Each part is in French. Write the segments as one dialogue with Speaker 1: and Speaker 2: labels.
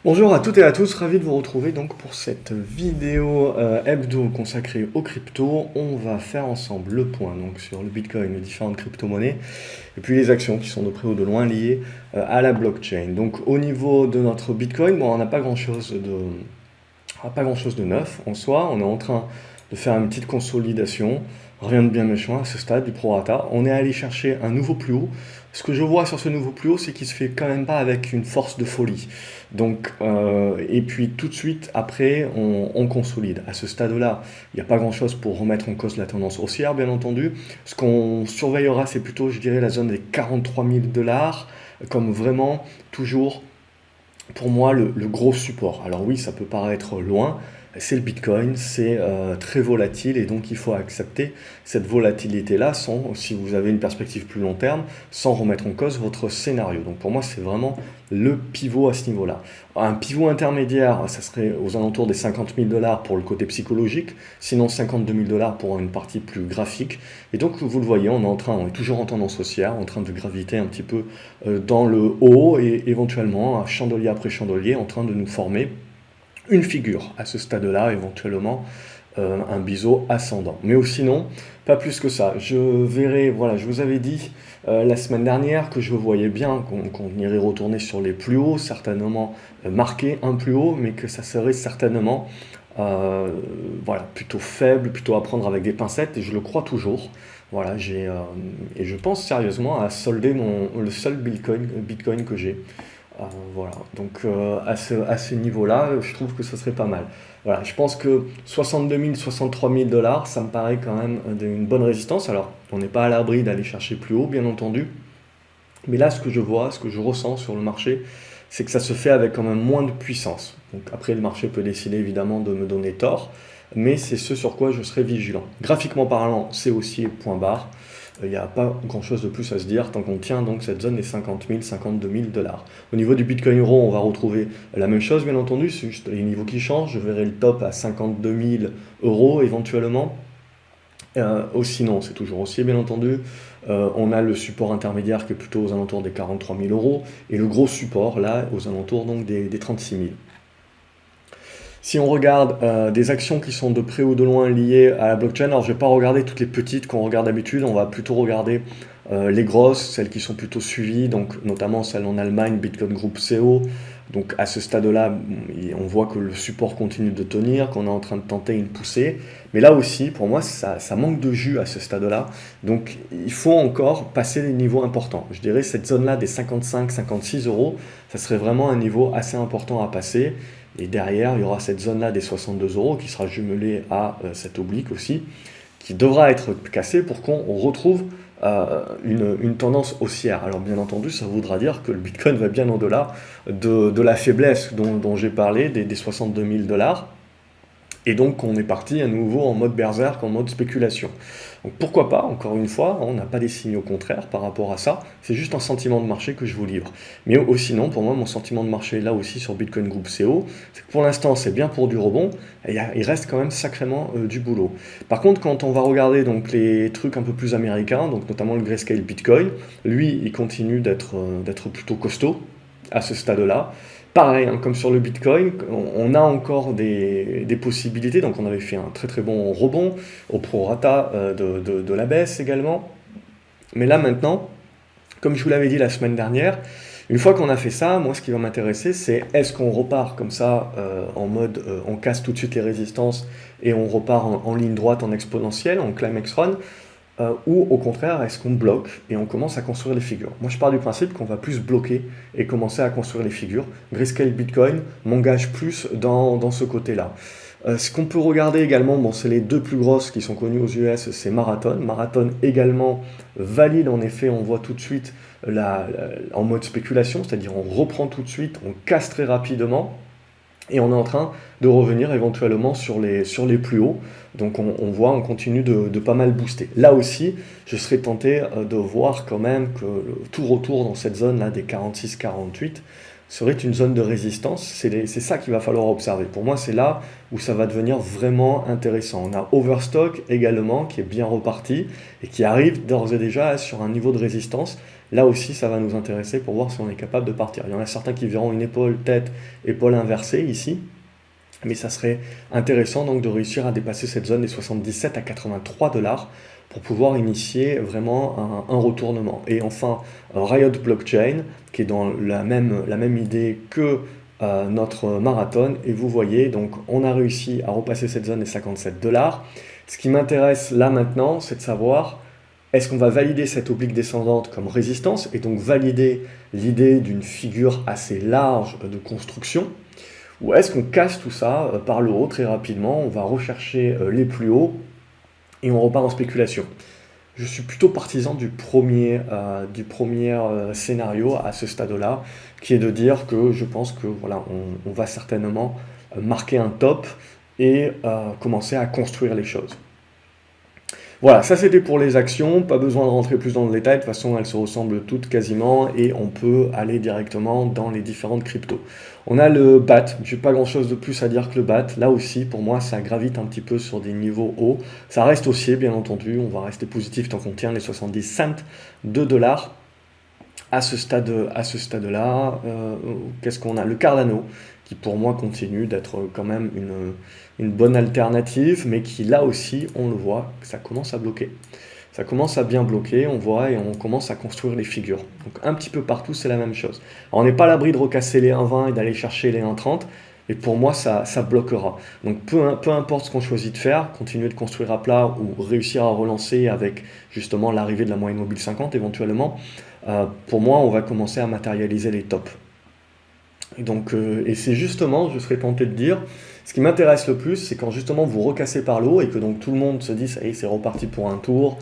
Speaker 1: Bonjour à toutes et à tous, ravi de vous retrouver donc pour cette vidéo hebdo consacrée aux cryptos. On va faire ensemble le point donc sur le Bitcoin, les différentes crypto-monnaies et puis les actions qui sont de près ou de loin liées à la blockchain. Donc au niveau de notre Bitcoin, bon, on n'a pas grand-chose de neuf en soi. On est en train de faire une petite consolidation, rien de bien méchant à ce stade du prorata. On est allé chercher un nouveau plus haut. Ce que je vois sur ce nouveau plus haut, c'est qu'il se fait quand même pas avec une force de folie. Donc, et puis tout de suite après, on consolide. À ce stade-là, il n'y a pas grand-chose pour remettre en cause la tendance haussière, bien entendu. Ce qu'on surveillera, c'est plutôt, je dirais, la zone des 43 000 dollars, comme vraiment toujours pour moi le gros support. Alors oui, ça peut paraître loin, c'est le Bitcoin, c'est très volatile et donc il faut accepter cette volatilité-là sans, si vous avez une perspective plus long terme, sans remettre en cause votre scénario. Donc pour moi, c'est vraiment le pivot à ce niveau-là. Un pivot intermédiaire, ça serait aux alentours des 50 000 dollars pour le côté psychologique, sinon 52 000 dollars pour une partie plus graphique. Et donc vous le voyez, on est toujours en tendance haussière, en train de graviter un petit peu dans le haut et éventuellement, chandelier après chandelier, en train de nous former une figure à ce stade-là, éventuellement un biseau ascendant. Mais sinon, pas plus que ça. Je verrai, voilà, je vous avais dit la semaine dernière que je voyais bien qu'on irait retourner sur les plus hauts, certainement marquer un plus haut, mais que ça serait certainement euh, voilà, plutôt faible, plutôt à prendre avec des pincettes, et je le crois toujours. Voilà, et je pense sérieusement à solder le seul Bitcoin que j'ai. Euh, voilà, donc à ce niveau-là, je trouve que ce serait pas mal. Voilà, je pense que 62 000, 63 000 dollars, ça me paraît quand même une bonne résistance. Alors, on n'est pas à l'abri d'aller chercher plus haut, bien entendu, mais là, ce que je vois, ce que je ressens sur le marché, c'est que ça se fait avec quand même moins de puissance. Donc après, le marché peut décider évidemment de me donner tort, mais c'est ce sur quoi je serai vigilant. Graphiquement parlant, c'est aussi point barre. Il n'y a pas grand-chose de plus à se dire tant qu'on tient donc cette zone des 50 000, 52 000 dollars. Au niveau du Bitcoin Euro, on va retrouver la même chose, bien entendu, c'est juste les niveaux qui changent. Je verrai le top à 52 000 euros éventuellement. Sinon, c'est toujours haussier, bien entendu. On a le support intermédiaire qui est plutôt aux alentours des 43 000 euros. Et le gros support, là, aux alentours donc des 36 000. Si on regarde des actions qui sont de près ou de loin liées à la blockchain, alors je ne vais pas regarder toutes les petites qu'on regarde d'habitude, on va plutôt regarder les grosses, celles qui sont plutôt suivies, donc notamment celle en Allemagne, Bitcoin Group CO. Donc à ce stade-là, on voit que le support continue de tenir, qu'on est en train de tenter une poussée. Mais là aussi, pour moi, ça manque de jus à ce stade-là. Donc il faut encore passer des niveaux importants. Je dirais cette zone-là des 55-56 euros, ça serait vraiment un niveau assez important à passer. Et derrière, il y aura cette zone-là des 62 euros qui sera jumelée à cette oblique aussi, qui devra être cassée pour qu'on retrouve une tendance haussière. Alors bien entendu, ça voudra dire que le Bitcoin va bien au-delà de la faiblesse dont j'ai parlé, des 62 000 dollars. Et donc on est parti à nouveau en mode berserk, en mode spéculation. Donc pourquoi pas, encore une fois, on n'a pas des signaux contraires par rapport à ça, c'est juste un sentiment de marché que je vous livre. Mais sinon, pour moi, mon sentiment de marché là aussi sur Bitcoin Group CO, c'est que pour l'instant c'est bien pour du rebond, et il reste quand même sacrément du boulot. Par contre, quand on va regarder donc les trucs un peu plus américains, donc notamment le Grayscale Bitcoin, lui il continue d'être plutôt costaud à ce stade-là. Pareil, hein, comme sur le Bitcoin, on a encore des possibilités. Donc on avait fait un très très bon rebond au prorata de la baisse également. Mais là maintenant, comme je vous l'avais dit la semaine dernière, une fois qu'on a fait ça, moi ce qui va m'intéresser, c'est est-ce qu'on repart comme ça en mode on casse tout de suite les résistances et on repart en ligne droite, en exponentielle, en climax run, ou au contraire, est-ce qu'on bloque et on commence à construire les figures? Moi, je pars du principe qu'on va plus bloquer et commencer à construire les figures. Grayscale Bitcoin m'engage plus dans ce côté-là. Ce qu'on peut regarder également, bon, c'est les deux plus grosses qui sont connues aux US, c'est Marathon. Marathon également valide, en effet, on voit tout de suite en mode spéculation, c'est-à-dire on reprend tout de suite, on casse très rapidement. Et on est en train de revenir éventuellement sur les plus hauts. Donc on voit, on continue de pas mal booster. Là aussi, je serais tenté de voir quand même que le tout retour dans cette zone-là des 46-48 serait une zone de résistance. C'est ça qu'il va falloir observer. Pour moi, c'est là où ça va devenir vraiment intéressant. On a Overstock également qui est bien reparti et qui arrive d'ores et déjà sur un niveau de résistance Là aussi, ça va nous intéresser pour voir si on est capable de partir. Il y en a certains qui verront une épaule, tête, épaule inversée ici. Mais ça serait intéressant donc de réussir à dépasser cette zone des 77 à 83 dollars pour pouvoir initier vraiment un retournement. Et enfin, Riot Blockchain, qui est dans la même idée que notre marathon. Et vous voyez, donc on a réussi à repasser cette zone des 57 dollars. Ce qui m'intéresse là maintenant, c'est de savoir est-ce qu'on va valider cette oblique descendante comme résistance et donc valider l'idée d'une figure assez large de construction, ou est-ce qu'on casse tout ça par le haut très rapidement, on va rechercher les plus hauts et on repart en spéculation. Je suis plutôt partisan du premier scénario à ce stade-là, qui est de dire que je pense que voilà, on va certainement marquer un top et commencer à construire les choses. Voilà, ça c'était pour les actions, pas besoin de rentrer plus dans le détail, de toute façon elles se ressemblent toutes quasiment et on peut aller directement dans les différentes cryptos. On a le BAT, j'ai pas grand chose de plus à dire que le BAT, là aussi pour moi ça gravite un petit peu sur des niveaux hauts, ça reste haussier bien entendu, on va rester positif tant qu'on tient les 70 cents de dollars. À ce stade-là, qu'est-ce qu'on a? Le Cardano, qui pour moi continue d'être quand même une bonne alternative, mais qui là aussi, on le voit, ça commence à bloquer. Ça commence à bien bloquer, on voit, et on commence à construire les figures. Donc un petit peu partout, c'est la même chose. Alors, on n'est pas à l'abri de recasser les 1,20 et d'aller chercher les 1,30, mais pour moi, ça bloquera. Donc peu importe ce qu'on choisit de faire, continuer de construire à plat ou réussir à relancer avec justement l'arrivée de la moyenne mobile 50 éventuellement, pour moi, on va commencer à matérialiser les tops. Et c'est justement, je serais tenté de dire, ce qui m'intéresse le plus, c'est quand justement vous recassez par le haut et que donc tout le monde se dit, ça y est, c'est reparti pour un tour,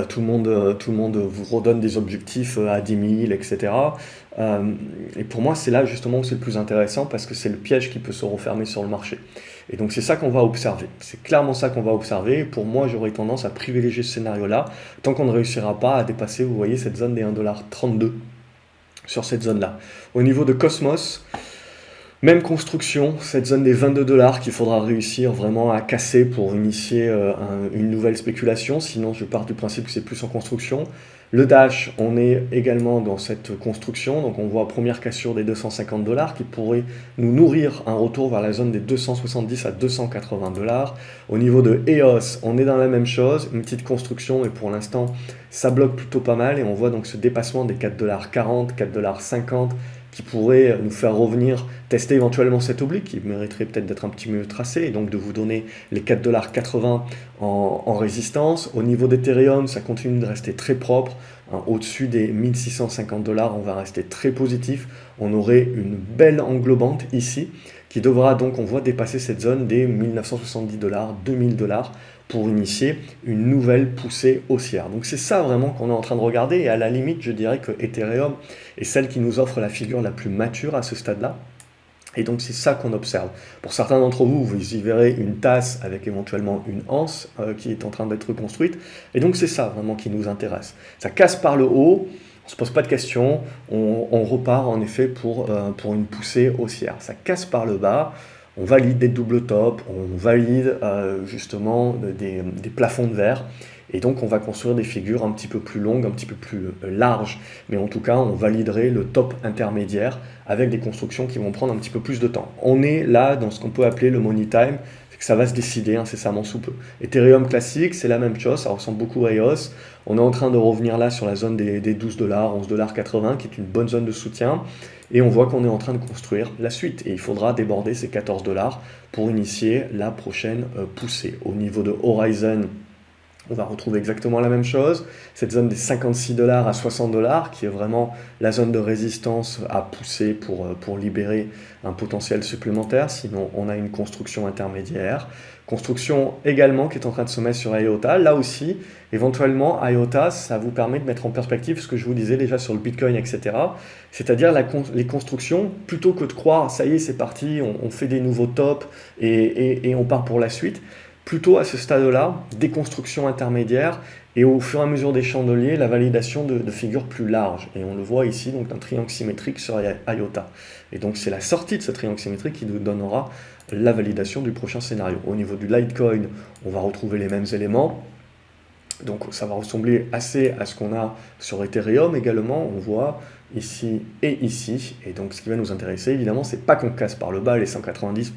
Speaker 1: tout le monde vous redonne des objectifs à 10 000, etc. Et pour moi, c'est là justement où c'est le plus intéressant parce que c'est le piège qui peut se refermer sur le marché. Et donc c'est ça qu'on va observer. C'est clairement ça qu'on va observer. Pour moi, j'aurais tendance à privilégier ce scénario-là tant qu'on ne réussira pas à dépasser, vous voyez, cette zone des 1,32$ sur cette zone-là. Au niveau de Cosmos, même construction, cette zone des 22 dollars qu'il faudra réussir vraiment à casser pour initier une nouvelle spéculation, sinon je pars du principe que c'est plus en construction. Le Dash, on est également dans cette construction, donc on voit première cassure des 250 dollars qui pourrait nous nourrir un retour vers la zone des 270 à 280 dollars. Au niveau de EOS, on est dans la même chose, une petite construction, mais pour l'instant ça bloque plutôt pas mal et on voit donc ce dépassement des 4,40 $, 4,50 $, qui pourrait nous faire revenir, tester éventuellement cette oblique, qui mériterait peut-être d'être un petit peu mieux tracée, et donc de vous donner les 4,80 $ en résistance. Au niveau d'Ethereum, ça continue de rester très propre. Au-dessus des 1650 $, on va rester très positif. On aurait une belle englobante ici, qui devra donc, on voit, dépasser cette zone des 1970 $, 2000 $ pour initier une nouvelle poussée haussière. Donc c'est ça vraiment qu'on est en train de regarder, et à la limite, je dirais que Ethereum est celle qui nous offre la figure la plus mature à ce stade-là. Et donc c'est ça qu'on observe. Pour certains d'entre vous, vous y verrez une tasse avec éventuellement une anse qui est en train d'être construite. Et donc c'est ça vraiment qui nous intéresse. Ça casse par le haut, on ne se pose pas de questions, on repart en effet pour une poussée haussière. Ça casse par le bas, on valide des doubles tops, on valide justement des plafonds de verre. Et donc on va construire des figures un petit peu plus longues, un petit peu plus larges, mais en tout cas on validerait le top intermédiaire avec des constructions qui vont prendre un petit peu plus de temps. On est là dans ce qu'on peut appeler le money time, c'est que ça va se décider incessamment sous peu. Ethereum classique, c'est la même chose, ça ressemble beaucoup à EOS. On est en train de revenir là sur la zone des 12 $, 11,80 $, qui est une bonne zone de soutien. Et on voit qu'on est en train de construire la suite. Et il faudra déborder ces 14 $ pour initier la prochaine poussée. Au niveau de Horizon, on va retrouver exactement la même chose, cette zone des 56 $ à 60 $, qui est vraiment la zone de résistance à pousser pour libérer un potentiel supplémentaire, sinon on a une construction intermédiaire. Construction également qui est en train de se mettre sur IOTA. Là aussi, éventuellement, IOTA, ça vous permet de mettre en perspective ce que je vous disais déjà sur le Bitcoin, etc. C'est-à-dire les constructions, plutôt que de croire, ça y est, c'est parti, on fait des nouveaux tops et on part pour la suite. Plutôt à ce stade-là, des constructions intermédiaires et au fur et à mesure des chandeliers, la validation de figures plus larges. Et on le voit ici, donc d'un triangle symétrique sur IOTA. Et donc c'est la sortie de ce triangle symétrique qui nous donnera la validation du prochain scénario. Au niveau du Litecoin, on va retrouver les mêmes éléments. Donc ça va ressembler assez à ce qu'on a sur Ethereum également, on voit ici et ici. Et donc ce qui va nous intéresser évidemment, c'est pas qu'on casse par le bas les 190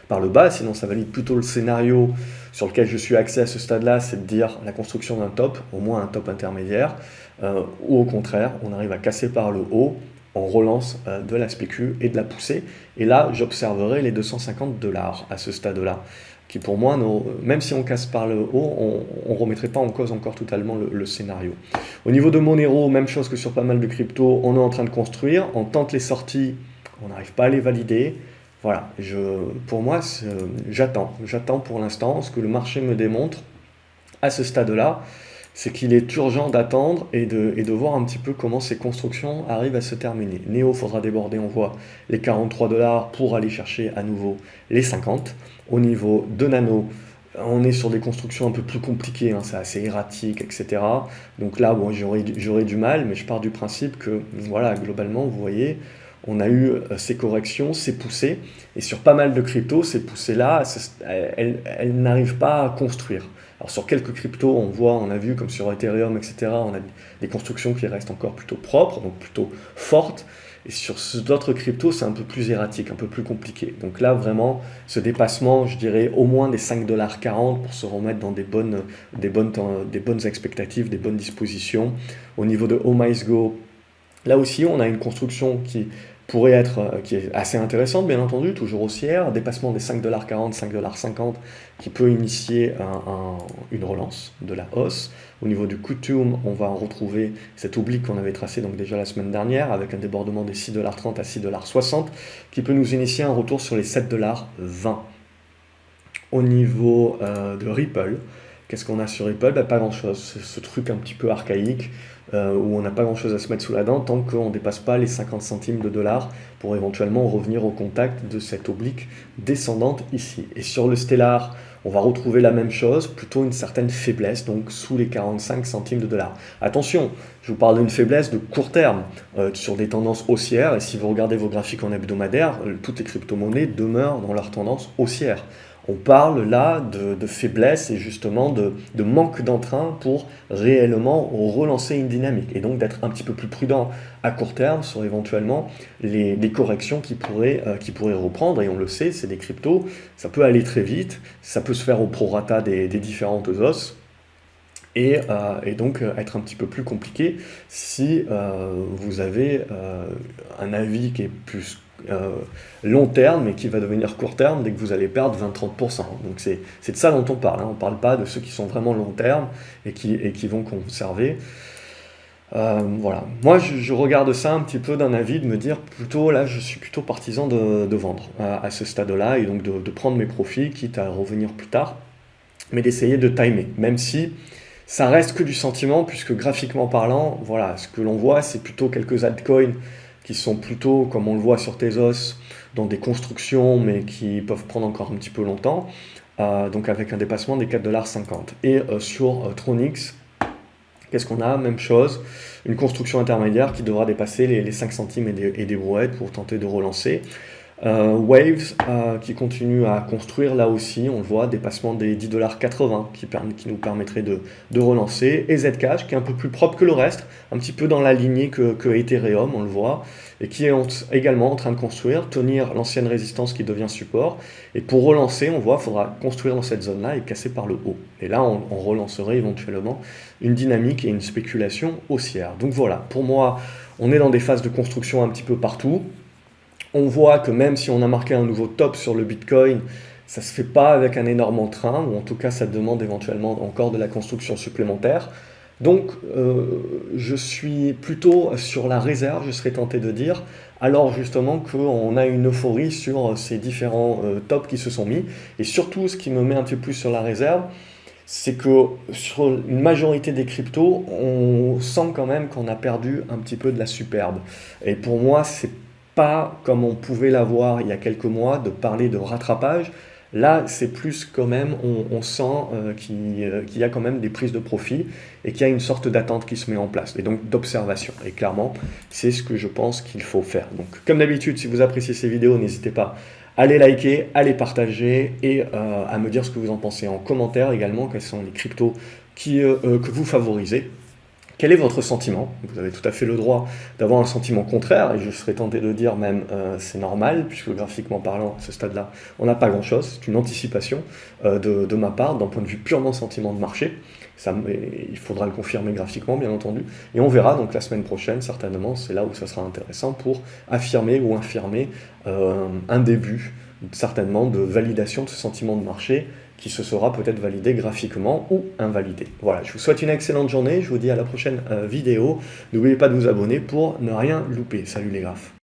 Speaker 1: par le bas, sinon ça valide plutôt le scénario sur lequel je suis axé à ce stade-là, c'est de dire la construction d'un top, au moins un top intermédiaire, ou au contraire, on arrive à casser par le haut, on relance de la spécu et de la poussée. Et là, j'observerai les 250 $ à ce stade-là, qui pour moi, même si on casse par le haut, on ne remettrait pas en cause encore totalement le scénario. Au niveau de Monero, même chose que sur pas mal de cryptos, on est en train de construire, on tente les sorties, on n'arrive pas à les valider. Voilà, pour moi, j'attends pour l'instant ce que le marché me démontre à ce stade-là, c'est qu'il est urgent d'attendre et de voir un petit peu comment ces constructions arrivent à se terminer. Neo, faudra déborder, on voit les 43 $ pour aller chercher à nouveau les 50. Au niveau de Nano, on est sur des constructions un peu plus compliquées, hein, c'est assez erratique, etc. Donc là, bon, j'aurais du mal, mais je pars du principe que, voilà, globalement, vous voyez, on a eu ces corrections, ces poussées, et sur pas mal de cryptos, ces poussées-là, elles n'arrivent pas à construire. Alors sur quelques cryptos, on a vu comme sur Ethereum, etc., on a des constructions qui restent encore plutôt propres, donc plutôt fortes, et sur d'autres cryptos, c'est un peu plus erratique, un peu plus compliqué. Donc là, vraiment, ce dépassement, je dirais au moins des 5,40 $ pour se remettre dans des bonnes expectatives, des bonnes dispositions. Au niveau de OhmySgo, là aussi, on a une construction qui est assez intéressante, bien entendu, toujours haussière, dépassement des 5,40 $, 5,50 $ qui peut initier une relance de la hausse. Au niveau du Kutum, on va retrouver cet oblique qu'on avait tracé donc déjà la semaine dernière, avec un débordement des 6,30 $ à 6,60 $ qui peut nous initier un retour sur les 7,20 $. Au niveau de Ripple, qu'est-ce qu'on a sur Ripple? Pas grand-chose, c'est ce truc un petit peu archaïque où on n'a pas grand-chose à se mettre sous la dent tant qu'on ne dépasse pas les 50 centimes de dollars pour éventuellement revenir au contact de cette oblique descendante ici. Et sur le Stellar, on va retrouver la même chose, plutôt une certaine faiblesse, donc sous les 45 centimes de dollars. Attention, je vous parle d'une faiblesse de court terme, sur des tendances haussières, et si vous regardez vos graphiques en hebdomadaire, toutes les crypto-monnaies demeurent dans leur tendance haussière. On parle là de faiblesse et justement de manque d'entrain pour réellement relancer une dynamique et donc d'être un petit peu plus prudent à court terme sur éventuellement les corrections qui pourraient reprendre. Et on le sait, c'est des cryptos, ça peut aller très vite, ça peut se faire au prorata des différentes os. Et donc être un petit peu plus compliqué si vous avez un avis qui est plus long terme et qui va devenir court terme dès que vous allez perdre 20-30%. Donc c'est de ça dont on parle, hein. On ne parle pas de ceux qui sont vraiment long terme et qui vont conserver. Voilà. Moi je regarde ça un petit peu d'un avis de me dire plutôt là je suis plutôt partisan de vendre à ce stade-là et donc de prendre mes profits quitte à revenir plus tard, mais d'essayer de timer, même si ça reste que du sentiment, puisque graphiquement parlant, voilà, ce que l'on voit, c'est plutôt quelques altcoins qui sont plutôt, comme on le voit sur Tezos, dans des constructions, mais qui peuvent prendre encore un petit peu longtemps, donc avec un dépassement des 4,50 $. Et sur Tronix, qu'est-ce qu'on a? Même chose, une construction intermédiaire qui devra dépasser les 5 centimes et des brouettes pour tenter de relancer. Waves qui continue à construire là aussi, on le voit, dépassement des 10,80 $ qui nous permettrait de relancer, et Zcash qui est un peu plus propre que le reste, un petit peu dans la lignée que Ethereum, on le voit, et qui est également en train de construire, tenir l'ancienne résistance qui devient support, et pour relancer, on voit, il faudra construire dans cette zone-là et casser par le haut. Et là, on relancerait éventuellement une dynamique et une spéculation haussière. Donc voilà, pour moi, on est dans des phases de construction un petit peu partout. On voit que même si on a marqué un nouveau top sur le Bitcoin, ça ne se fait pas avec un énorme entrain, ou en tout cas ça demande éventuellement encore de la construction supplémentaire. Donc je suis plutôt sur la réserve, je serais tenté de dire, alors justement qu'on a une euphorie sur ces différents tops qui se sont mis. Et surtout ce qui me met un petit peu plus sur la réserve, c'est que sur une majorité des cryptos, on sent quand même qu'on a perdu un petit peu de la superbe. Et pour moi, c'est pas comme on pouvait l'avoir il y a quelques mois, de parler de rattrapage. Là, c'est plus quand même, on sent qu'il y a quand même des prises de profit et qu'il y a une sorte d'attente qui se met en place, et donc d'observation. Et clairement, c'est ce que je pense qu'il faut faire. Donc, comme d'habitude, si vous appréciez ces vidéos, n'hésitez pas à les liker, à les partager et à me dire ce que vous en pensez en commentaire également, quels sont les cryptos que vous favorisez. Quel est votre sentiment? Vous avez tout à fait le droit d'avoir un sentiment contraire, et je serais tenté de dire même c'est normal, puisque graphiquement parlant, à ce stade-là, on n'a pas grand-chose, c'est une anticipation de ma part, d'un point de vue purement sentiment de marché. Il faudra le confirmer graphiquement, bien entendu, et on verra donc la semaine prochaine, certainement, c'est là où ça sera intéressant pour affirmer ou infirmer un début, certainement, de validation de ce sentiment de marché, qui se sera peut-être validé graphiquement ou invalidé. Voilà, je vous souhaite une excellente journée, je vous dis à la prochaine vidéo. N'oubliez pas de vous abonner pour ne rien louper. Salut les graphes.